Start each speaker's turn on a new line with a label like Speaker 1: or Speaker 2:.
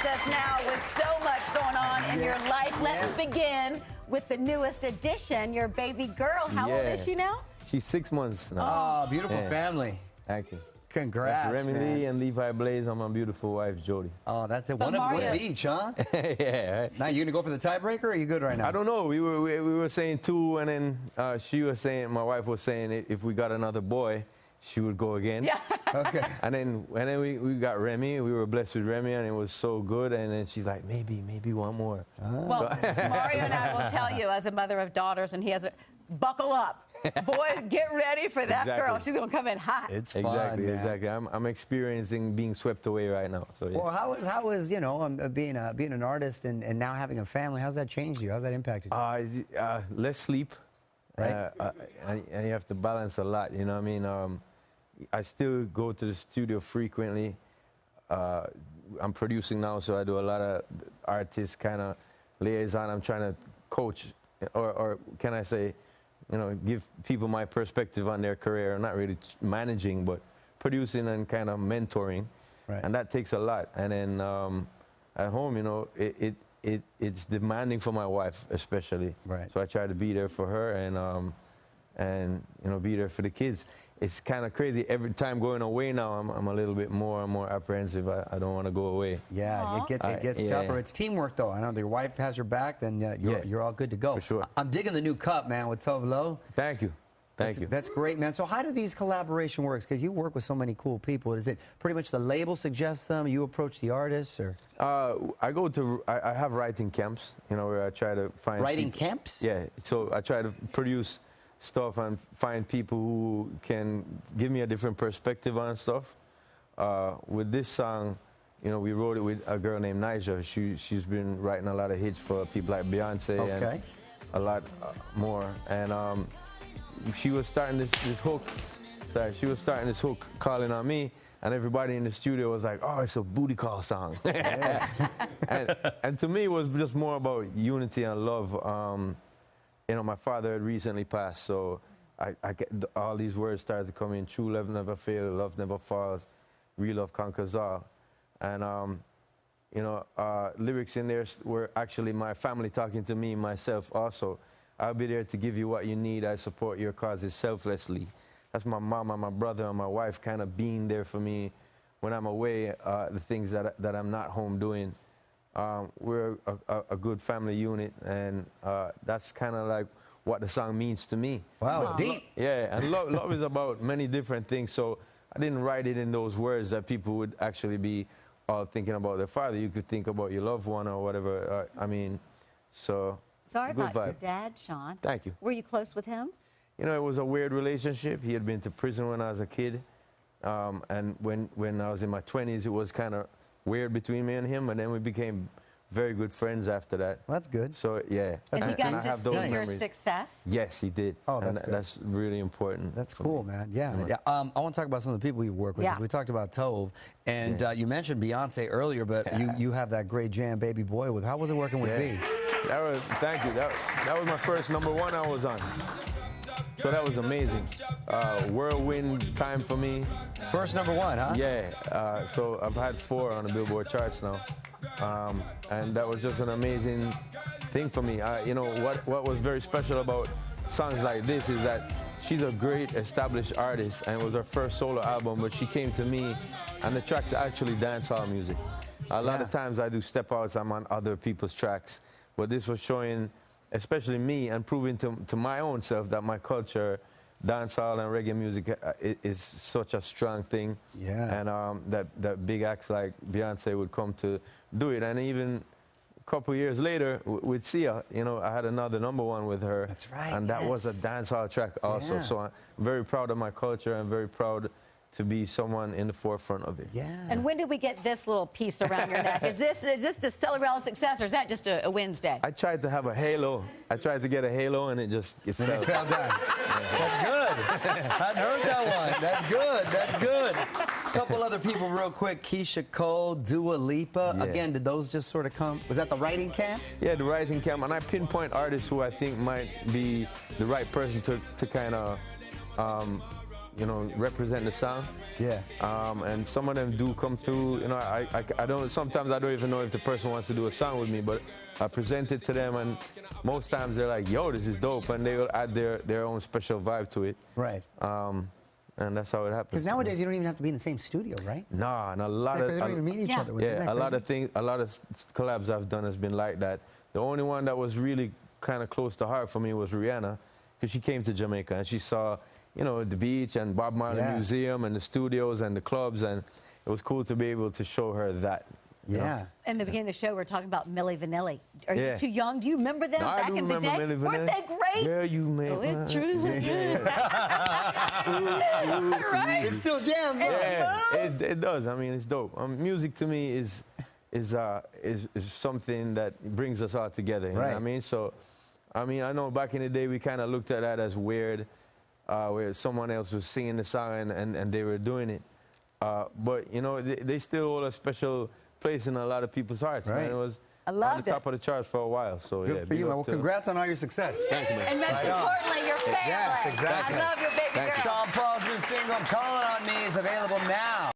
Speaker 1: joins us now with so much going on in your life. Let's begin with the newest addition, your baby girl. How old is she now?
Speaker 2: She's 6 months now.
Speaker 3: Oh, beautiful family.
Speaker 2: Thank you.
Speaker 3: Congrats,
Speaker 2: that's Remy
Speaker 3: man.
Speaker 2: Lee and Levi Blaze and my beautiful wife, Jody.
Speaker 3: Oh, that's it. One of each, huh?
Speaker 2: Yeah. Right.
Speaker 3: Now, you going to go for the tiebreaker, or are you good right now?
Speaker 2: I don't know. We were saying 2, and then she was saying, my wife was saying if we got another boy, she would go again.
Speaker 1: Yeah.
Speaker 3: Okay.
Speaker 2: And then we got Remy. We were blessed with Remy, and it was so good. And then she's like, maybe one more.
Speaker 1: Well, Mario and I will tell you, as a mother of daughters, and he has a buckle up. Boy, get ready for that girl. She's going to come in hot.
Speaker 3: It's fun,
Speaker 2: Exactly. I'm experiencing being swept away right now. So, yeah.
Speaker 3: Well, how is you know, being an artist and now having a family, how's that changed you? How's that impacted you?
Speaker 2: Less sleep.
Speaker 3: Right.
Speaker 2: And you have to balance a lot, you know what I mean? I still go to the studio frequently. I'm producing now, so I do a lot of artist kind of liaison. I'm trying to coach, or can I say, you know, give people my perspective on their career. Not really managing, but producing and kind of mentoring.
Speaker 3: Right.
Speaker 2: And that takes a lot. And then at home, you know, it's demanding for my wife, especially.
Speaker 3: Right.
Speaker 2: So I try to be there for her and you know, be there for the kids. It's kind of crazy. Every time going away now, I'm a little bit more and more apprehensive. I don't want to go away.
Speaker 3: Yeah, it gets tougher. It's teamwork, though. I know your wife has your back, then you're all good to go.
Speaker 2: For sure.
Speaker 3: I'm digging the new cup, man, with Tove Lo.
Speaker 2: Thank you. Thank you.
Speaker 3: That's great, man. So how do these collaboration works? Because you work with so many cool people. Is it pretty much the label suggests them? You approach the artists, or?
Speaker 2: I have writing camps, you know, where I try to find
Speaker 3: camps?
Speaker 2: Yeah. So I try to produce stuff and find people who can give me a different perspective on stuff. With this song, you know, we wrote it with a girl named Nyjah. She's been writing a lot of hits for people like Beyonce and a lot more. And she was starting this hook. Sorry, she was starting this hook calling on me, and everybody in the studio was like, "Oh, it's a booty call song." and to me, it was just more about unity and love. You know, my father had recently passed, so I get all these words started to come in. True love never fails, love never falls, real love conquers all. And, you know, lyrics in there were actually my family talking to me, myself also. I'll be there to give you what you need. I support your causes selflessly. That's my mom and my brother and my wife kind of being there for me when I'm away, the things that I'm not home doing. We're a good family unit, and that's kind of like what the song means to me.
Speaker 3: Wow, deep.
Speaker 2: Yeah, and love is about many different things, so I didn't write it in those words that people would actually be all thinking about their father. You could think about your loved one or whatever. I mean, so
Speaker 1: Sorry about your dad, Sean.
Speaker 2: Thank you.
Speaker 1: Were you close with him?
Speaker 2: You know, it was a weird relationship. He had been to prison when I was a kid, and when I was in my 20s, it was kind of weird between me and him, and then we became very good friends after that.
Speaker 3: Well, that's good.
Speaker 2: So, yeah.
Speaker 1: And he got to see your
Speaker 2: memories.
Speaker 1: success?
Speaker 2: Yes, he did.
Speaker 3: Oh, that's good.
Speaker 2: That's really important.
Speaker 3: That's cool, man. Yeah. I want to talk about some of the people you work with.
Speaker 1: Yeah.
Speaker 3: We talked about Tove, and you mentioned Beyonce earlier, but you have that great jam, Baby Boy, with. How was it working with B?
Speaker 2: Thank you. That was my first #1 I was on. So that was amazing. Whirlwind time for me.
Speaker 3: First #1, huh?
Speaker 2: Yeah. So I've had 4 on the Billboard charts now. And that was just an amazing thing for me. You know, what was very special about songs like this is that she's a great established artist, and it was her first solo album, but she came to me, and the tracks are actually dancehall music. A lot of times I do step outs, I'm on other people's tracks, but this was showing, especially me, and proving to my own self that my culture, dancehall and reggae music, is such a strong thing.
Speaker 3: Yeah.
Speaker 2: And that big acts like Beyonce would come to do it. And even a couple years later with Sia, you know, I had another #1 with her.
Speaker 3: That's right.
Speaker 2: And that was a dancehall track also.
Speaker 3: Yeah.
Speaker 2: So I'm very proud of my culture and very proud to be someone in the forefront of it.
Speaker 3: Yeah.
Speaker 1: And when did we get this little piece around your neck? Is this to celebrate all the success, or is that just a Wednesday?
Speaker 2: I tried to have a halo. I tried to get a halo, and it fell.
Speaker 3: It fell down. That's good. I hadn't heard that one. That's good. That's good. A couple other people real quick. Keisha Cole, Dua Lipa.
Speaker 2: Yeah.
Speaker 3: Again, did those just sort of come? Was that the writing camp?
Speaker 2: Yeah, the writing camp. And I pinpoint artists who I think might be the right person to kind of you know, represent the song.
Speaker 3: Yeah.
Speaker 2: And some of them do come through. You know, I don't. Sometimes I don't even know if the person wants to do a song with me, but I present it to them, and most times they're like, "Yo, this is dope," and they will add their own special vibe to it.
Speaker 3: Right.
Speaker 2: And that's how it happens.
Speaker 3: Because nowadays you don't even have to be in the same studio, right?
Speaker 2: Nah, and a lot
Speaker 3: Like,
Speaker 2: of
Speaker 3: they don't even meet each other. Isn't that
Speaker 2: a lot
Speaker 3: crazy?
Speaker 2: of things, a lot of collabs I've done has been like that. The only one that was really kind of close to heart for me was Rihanna, because she came to Jamaica and she saw, you know, the beach and Bob Marley Museum and the studios and the clubs, and it was cool to be able to show her that. you know?
Speaker 3: Yeah.
Speaker 1: In the beginning of the show, we're talking about Milli Vanilli. Are you
Speaker 2: Yeah.
Speaker 1: too young? Do you remember them
Speaker 2: No, I
Speaker 1: back
Speaker 2: do
Speaker 1: in the
Speaker 2: remember
Speaker 1: day?
Speaker 2: Milli
Speaker 1: Weren't
Speaker 2: Vanilli.
Speaker 1: they great?
Speaker 2: Yeah, you made
Speaker 1: Oh, it's true.
Speaker 3: Right? It still jams.
Speaker 2: Yeah, it does. I mean, it's dope. Music to me is something that brings us all together. You know what I mean? So, I mean, I know back in the day we kind of looked at that as weird, where someone else was singing the song and they were doing it. But you know, they still hold a special place in a lot of people's hearts.
Speaker 3: Right.
Speaker 2: Man. It was
Speaker 1: I
Speaker 2: on
Speaker 1: loved
Speaker 2: the top of the charts for a while. So
Speaker 3: Good
Speaker 2: yeah,
Speaker 3: for
Speaker 2: big
Speaker 3: you, man.
Speaker 2: up
Speaker 3: Well,
Speaker 2: to-
Speaker 3: congrats on all your success.
Speaker 2: Thank you, man.
Speaker 1: And most
Speaker 3: Right on.
Speaker 1: importantly, your family.
Speaker 3: Yes, exactly.
Speaker 1: I love your baby
Speaker 2: Thank
Speaker 1: girl.
Speaker 2: you.
Speaker 3: Sean Paul's new single, Calling on Me, is available now.